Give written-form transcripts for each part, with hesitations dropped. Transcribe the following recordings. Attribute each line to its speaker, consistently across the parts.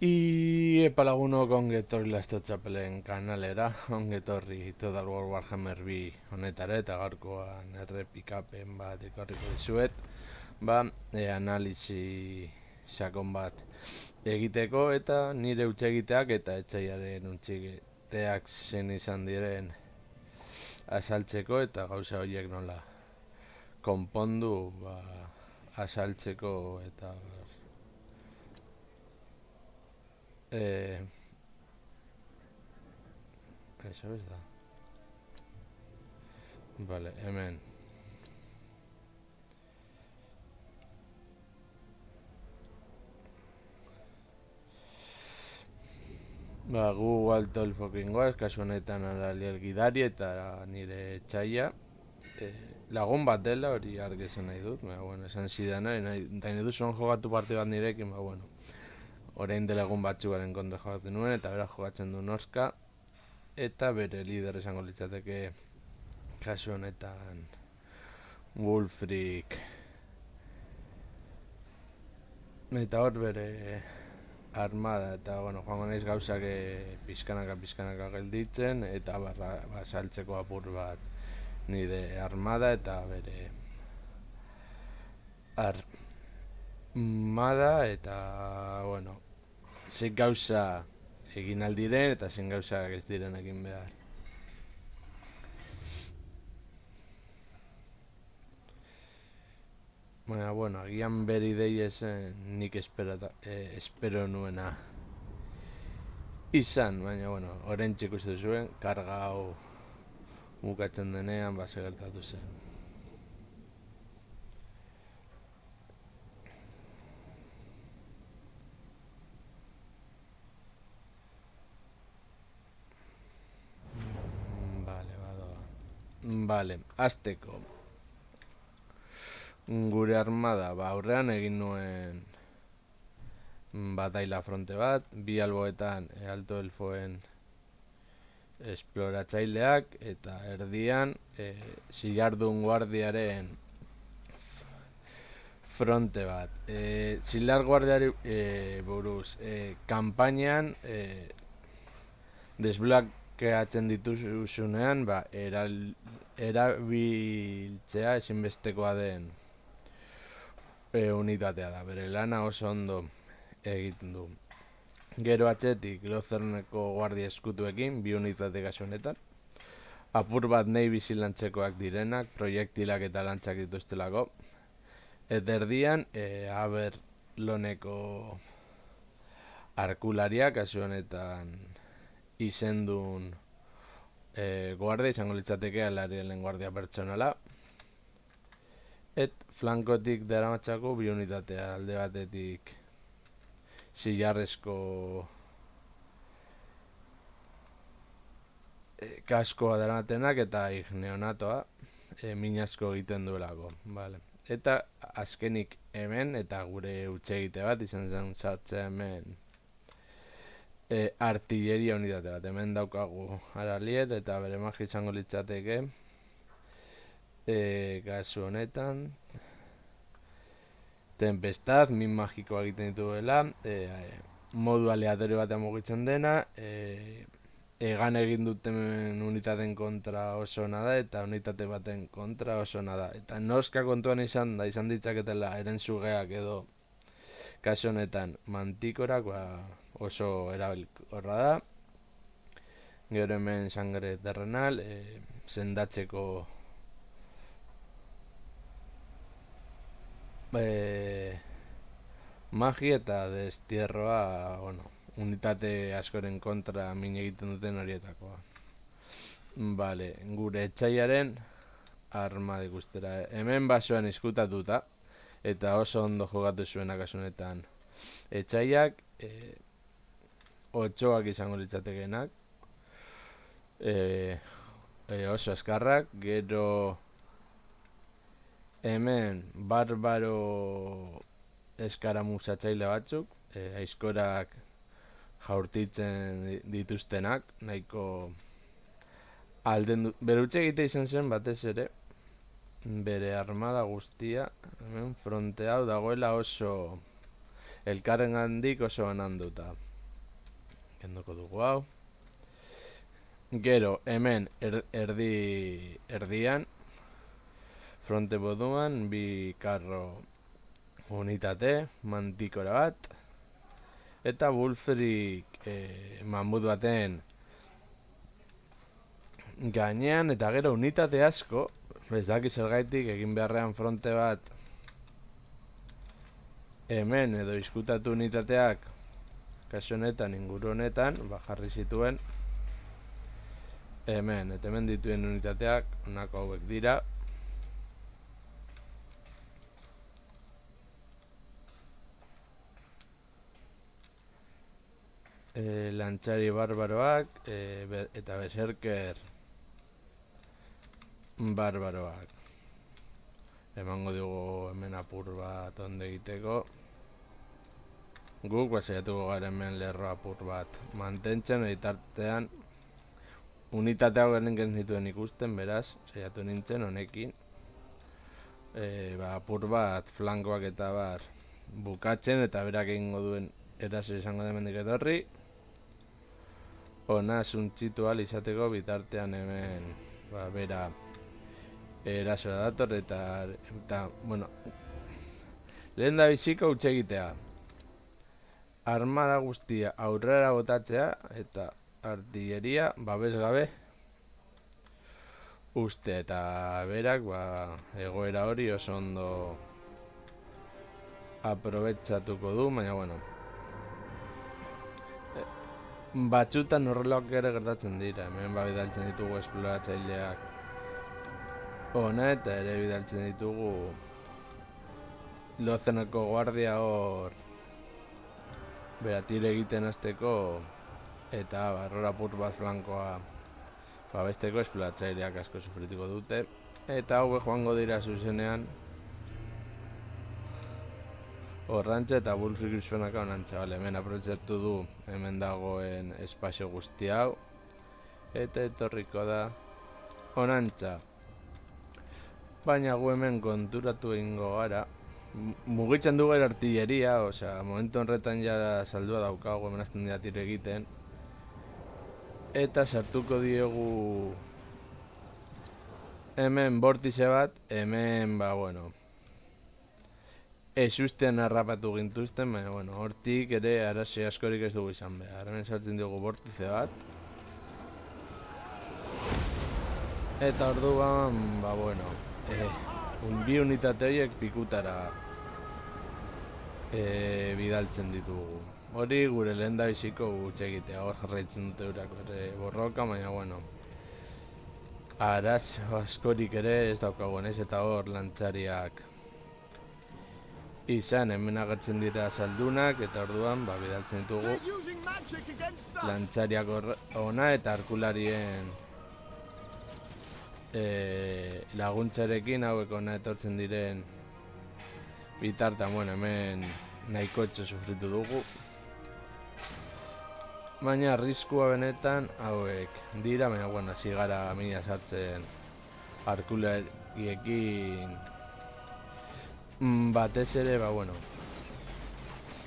Speaker 1: Y epalagunok ongetorri Lasto Txapelen kanalera, ongetorri Total War Warhammer bi honetara eta gaurkoan errepikapen bat ekarriko dizuet. Analisi sakon bat egiteko eta nire egiteak eta etxaiaren utzigiteak zen izan diren azaltzeko eta gauza horiek nola konpondu azaltzeko eta eso ez da. Vale, hemen gu alto elfokingoaz, kasu honetan Araliel Gidari eta nire etxaia lagun bat dela, hori argi esan nahi dut, esan zidana, nahi dut zuen jogatu parte bat nirekin, orain dela egun batzugaren kontra jogatzen nuen, eta bera jogatzen du Norska, eta bere lider esango litzateke kasu honetan Wulfrik, eta hor bere armada, eta joango naiz gauzak pizkanaka gelditzen, eta saltzeko apur bat nire armada eta bere armada, eta zein gauza egin aldiren eta zein gauza ez diren egin behar. Agian bere idei esen nik espero nuena izan, baina orain ikusten zuen, karga hau bukatzen denean gertatu zen. Vale, azteko gure armada, aurrean egin nuen bataila fronte bat, bi alboetan alto elfoen esploratzaileak, eta erdian Zillardun guardiaren fronte bat. Zillar guardiari buruz, kanpainan desblokeatzen dituzunean, erabiltzea ezinbestekoa den unitatea da, bere lana oso ondo egiten du. Gero atzetik Lozerneko guardia eskutuekin, bi unitate kasu honetan, apur bat nahi bizilantzekoak direnak, proiektilak eta lantzak dituztelako, eta erdian Aberloneko arkulariak kasu honetan izendun guardia, izango litzateke Alarielen guardia pertsonala, et flankotik daramatzako bi unitatea, alde batetik Zillarrezko kaskoa daramatenak eta neonatoa minasko egiten duelako, eta azkenik hemen, eta gure utsegite bat izan zen sartzea hemen artilleria unitate bat, hemen daukagu Araliet eta bere magia izango litzateke kasu honetan Tempestad, min magikoa egiten dituela, modu aleatorio batean mugitzen dena, egan egin duten unitaten kontra oso nada eta unitate baten kontra oso nada. Eta Norska kontuan izan ditzaketela erentzugeak edo kasu honetan mantikorak oso erabilkorra da. Gero hemen sangre terrenal, sendatzeko magia eta destierroa, unitate askoren kontra min egiten duten horietakoa. Gure etxaiaren armada ikustera. Hemen basoan izkutatuta, eta oso ondo jogatu zuena kasu honetan etxaiak, otxoak izango litzatekenak, oso askarrak. Gero hemen barbaro eskaramuzatzaile batzuk, aizkorak jaurtitzen dituztenak, nahiko alden bere utxe egite izan zen batez ere, bere armada guztia, hemen fronte hau dagoela oso elkarren handik oso bananduta. kenduko dugu hau. Gero, hemen erdian, fronte moduan, bi karro unitate, mantikora bat, eta Wulfrik mamut baten gainean, eta gero unitate asko, ez daki zergaitik egin beharrean fronte bat hemen edo izkutatu unitateak kasu honetan, inguru honetan, jarri zituen hemen, eta hemen dituen unitateak honako hauek dira. Lantxari barbaroak eta beserker barbaroak. Emango dugu hemen apur bat onde egiteko. Guk saiatuko gara hemen lerro apur bat mantentzen, editartean unitate hau garen zituen ikusten, beraz, saiatu nintzen honekin apur bat flankoak eta bar bukatzen, eta berak egingo duen eraso izango da hemendik etorri. Ona suntzitu ahal izateko bitartean hemen bera erasora dator, eta bueno, lehen da biziko utxe egitea. Armada guztia aurrera botatzea eta artilleria babes gabe uste, eta berak egoera hori oso ondo aprobetxatuko du, baina bueno, batzutan horrelak ere gertatzen dira. Hemen bidaltzen ditugu esploratzaileak hona, eta ere bidaltzen ditugu Lozeneko guardia hor bera tire egiten hasteko, eta error apur bat flankoa babesteko esploratzaileak asko sufrituko dute, eta hauek joango dira zuzenean horrantxe, eta Wulfrik Grispenaka honantxa. Hemen aprobetxatu du hemen dagoen espazio guzti hau, eta etorriko da honantxa. Baina gu hemen konturatu egingo gara, mugitzen dugu artilleria, osea, momentu horretan ja saldua daukagu, hemen azten dira tire egiten, eta sartuko diegu hemen bortize bat, hemen bueno, ezustean harrapatu gintuzten, baina bueno, hortik ere arazi askorik ez dugu izan behar. Hemen sartzen dugu bortize bat, eta orduan bueno, bi unitate horiek pikutara bidaltzen ditugu. Hori gure lehen da biziko gutxe egitea, hor jarraitzen dute urako ere borroka, baina bueno, araz askorik ere ez daukagu, naiz eta hor lantxariak izan, hemen agertzen dira saldunak, eta orduan bidaltzen ditugu lantxariak hona, eta arkularien laguntzarekin hauek hona etortzen diren bitartan, bueno, hemen nahiko etxo sufritu dugu. Baina arriskua benetan hauek dira, baina bueno, hasi gara mina sartzen arkulariekin batez ere, bueno.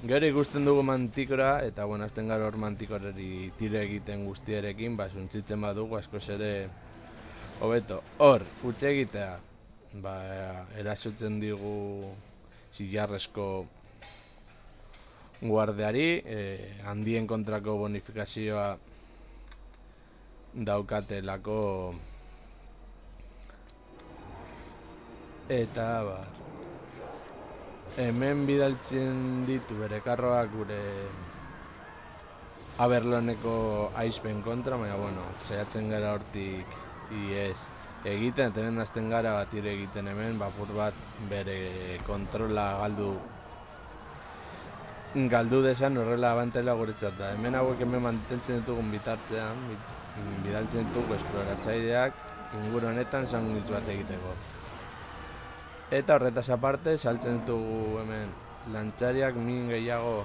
Speaker 1: Gero ikusten dugu mantikora, eta bueno, azten gara hor mantikorari tire egiten guztiarekin, suntzitzen badugu askoz ere hobeto. Hor, utxe egitea, erasotzen digu zilarrezko guardiari, handien kontrako bonifikazioa daukatelako, eta hemen bidaltzen ditu bere karroak gure Aberloneko aizpen kontra, baina bueno, saiatzen gara hortik iez egiten, eta hemen azten gara batire egiten hemen, apur bat bere kontrola galdu desan horrela abantela guretzat da. Hemen hauek hemen mantentzen ditugun bitartean, bidaltzen ditugu esploratzaileak inguru honetan sandwich bat egiteko. Eta horretaz aparte, saltzen ditugu hemen lantxariak min gehiago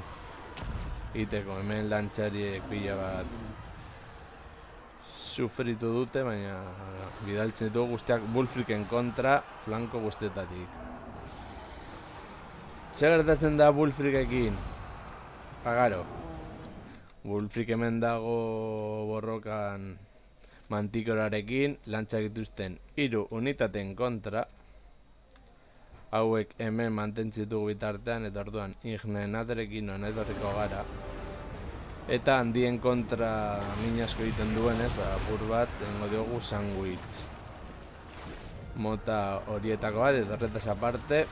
Speaker 1: egiteko. Hemen lantxariek pila bat sufritu dute, baina bidaltzen ditugu guztiak Wulfriken kontra flanko guztietatik. Zer gertatzen da Wulfrikekin? Pagaro. Wulfrik hemen dago borrokan Mantikorarekin, lantzak dituzten 3 unitateen kontra. Hauek hemen mantentzitugu bitartean, eta orduan Ignenaterekin honetorriko gara. Eta handien kontra min asko egiten duenez, apur bat, dengo diogu sandwich. Mota horietako bat, eta horretaz aparte,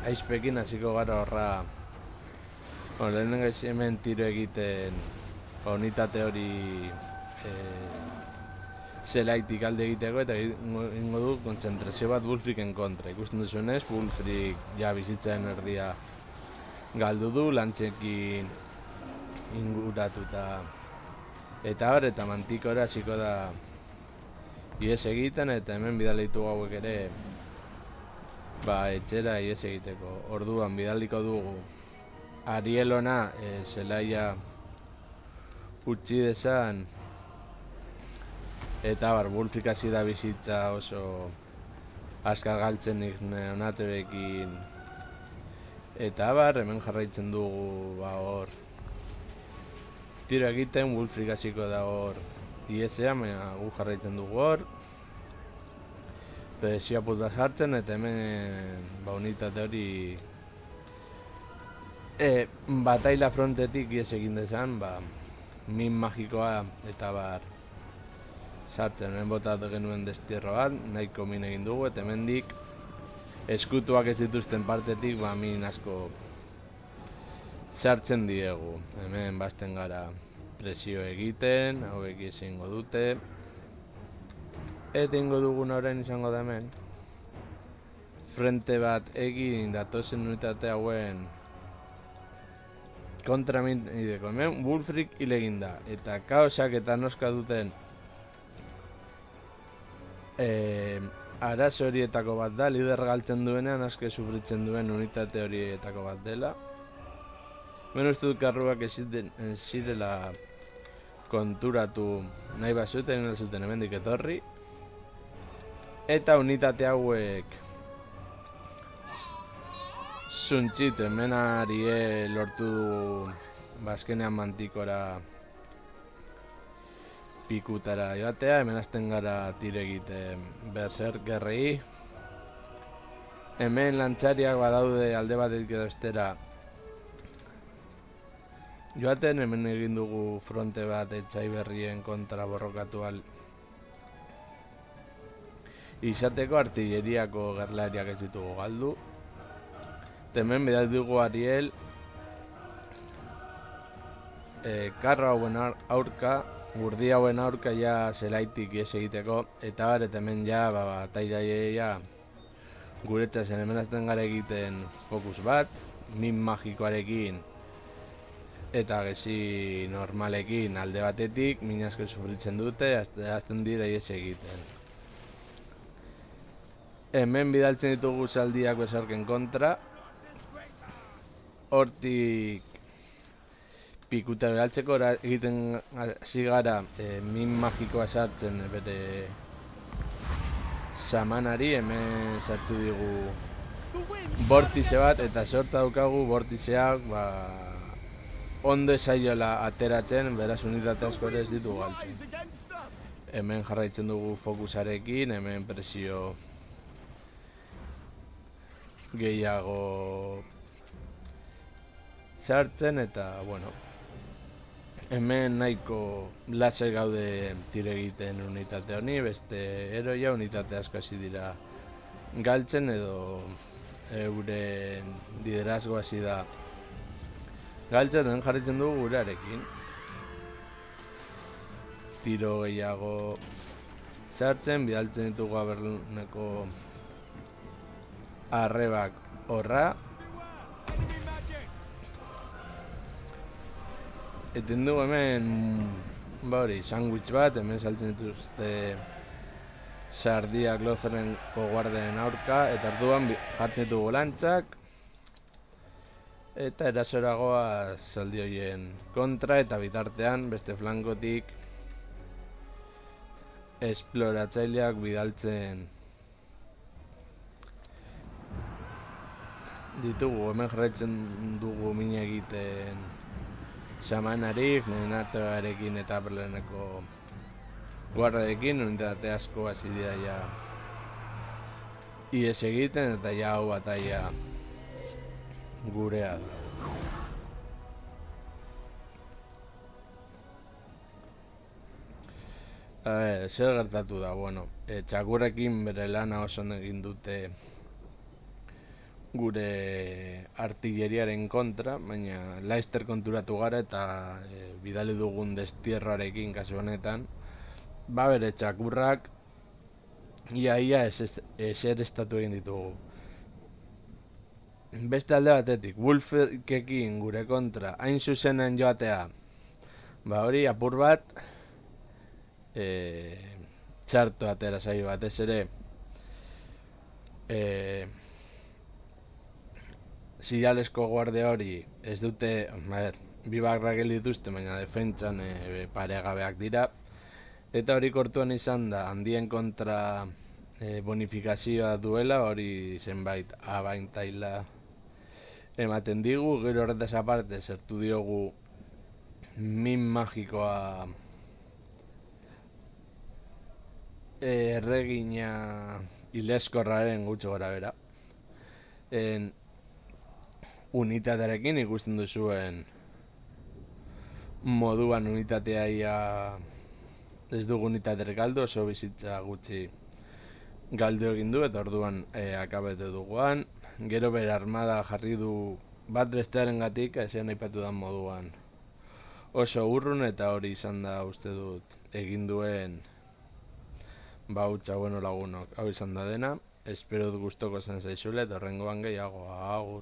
Speaker 1: aizpekin hasiko gara horra. Lehenengo hemen tiro egiten unitate hori zelaitik alde egiteko, eta ingo du kontzentrazio bat Wulfriken kontra. Ikusten duzunez, Wulfrik ja bizitzaren erdia galdu du, lantzekin inguratuta. Eta hor, eta Mantikora hasiko da ihes egiten, eta hemen bidalitu hauek ere etxera ihes egiteko. Orduan bidaliko dugu Arielona zelaia utzi desan, eta Wulfrik hasi da bizitza oso azkar galtzen Ignenaterekin. Eta hemen jarraitzen dugu hor tiro egiten, Wulfrik hasiko da hor ihesean, gu jarraitzen dugu hor. Presioa puta sartzen, eta hemen unitate hori bataila frontetik ihes egin dezan, min magikoa eta sartzen. Hemen botatu genuen destierro bat, nahiko min egin dugu, eta hemendik eskutuak ez dituzten partetik min asko sartzen diegu. Hemen basten gara presio egiten, hauek izango dute. Eta ingo dugun orain izango da hemen frente bat egin datozen unitate hauen kontra mindeko. Hemen Wulfrik hil egin da, eta kaosak eta noska duten arazo horietako bat da, lider galtzen duenean aske sufritzen duen unitate horietako bat dela. Hemen uste dut karruak ez zirela konturatu nahi bazuten, hemendik etorri. Eta unitate hauek zuntxit, hemen Ariel lortu du azkenean Mantikora pikutara joatea. Hemen hasten gara tiro egiten berserkerrei. Hemen lantzariak badaude alde batetik edo bestera joaten. Hemen egin dugu fronte bat etxai berrien kontra borrokatu izateko, artilleriako gerlariak ez ditugu galdu. Hemen bidal dugu Ariel karro hauen aurka, gurdi hauen aurka ja zelaitik ihes egiteko, eta hemen ja batailaia guretzat zen. Hemen hasten gara egiten fokus bat, min magikoarekin eta gezi normalekin alde batetik, min asko sufritzen dute, hasten dira ihes egiten. Hemen bidaltzen ditugu zaldiak besarken kontra, hortik pikuta bidaltzeko egiten hasi gara min magikoa sartzen bere samanari. Hemen sartu digu bortize bat, eta sorta daukagu bortizeak ondo esaiola ateratzen, beraz unitate asko ere ez ditu galtzen. Hemen jarraitzen dugu fokusarekin, hemen presio gehiago sartzen, eta hemen nahiko lasai gaude tiro egiten unitate honi. Beste eroia unitate asko hasi dira galtzen, edo euren liderazgo hasi da galtzen. Hemen jarraitzen dugu gurearekin, tiro gehiago sartzen, bidaltzen ditugu Aberneko arrebak horra. Eten dugu hemen sandwich bat, hemen saltzen dituzte sardiak Lothrenko guarden aurka, eta orduan jartzen ditugu lantzak, eta erasoragoa zaldi horien kontra, eta bitartean beste flankotik esploratzaileak bidaltzen ditugu. Hemen jarraitzen dugu mina egiten Xamanarik, Nenatoarekin eta Berleneko guardarekin, unitate asko hasi dira ja ies egiten, eta ja hau bataia gurea da. Zer gertatu da, bueno, txakurrekin bere lana oso ondo egin dute gure artilleriaren kontra, baina Leicester konturatu gara eta bidali dugun destierroarekin kasu honetan, ba bere txakurrak ia eser estatu egin ditugu. Beste alde batetik, Wolfekekin gure kontra hain zuzenen joatea, ba hori apur bat txarto atera zaio batez ere Ziralesko guardia hori ez dute, bi barrak dituzte, baina defentsan paregabeak dira. Eta hori kortuan izan da, handien kontra bonifikazioa duela, hori zenbait abaintaila ematen digu. Gero horretaz aparte, zertu diogu min magikoa erregina ileskorraren gutxo gora bera. Unitatearekin ikusten duzuen moduan unitatea ia ez dugu unitater galdu, oso bizitza gutxi galdu egin du, eta orduan akabete duguan. Gero bere armada jarri du bat bestearen gatik, ezean aipatu dan moduan oso urrun, eta hori izan da uste dut egin duen bautza, bueno lagunok, hau izan da dena. Espero dut gustoko zen zaizule, eta horrengoan gehiago, agur.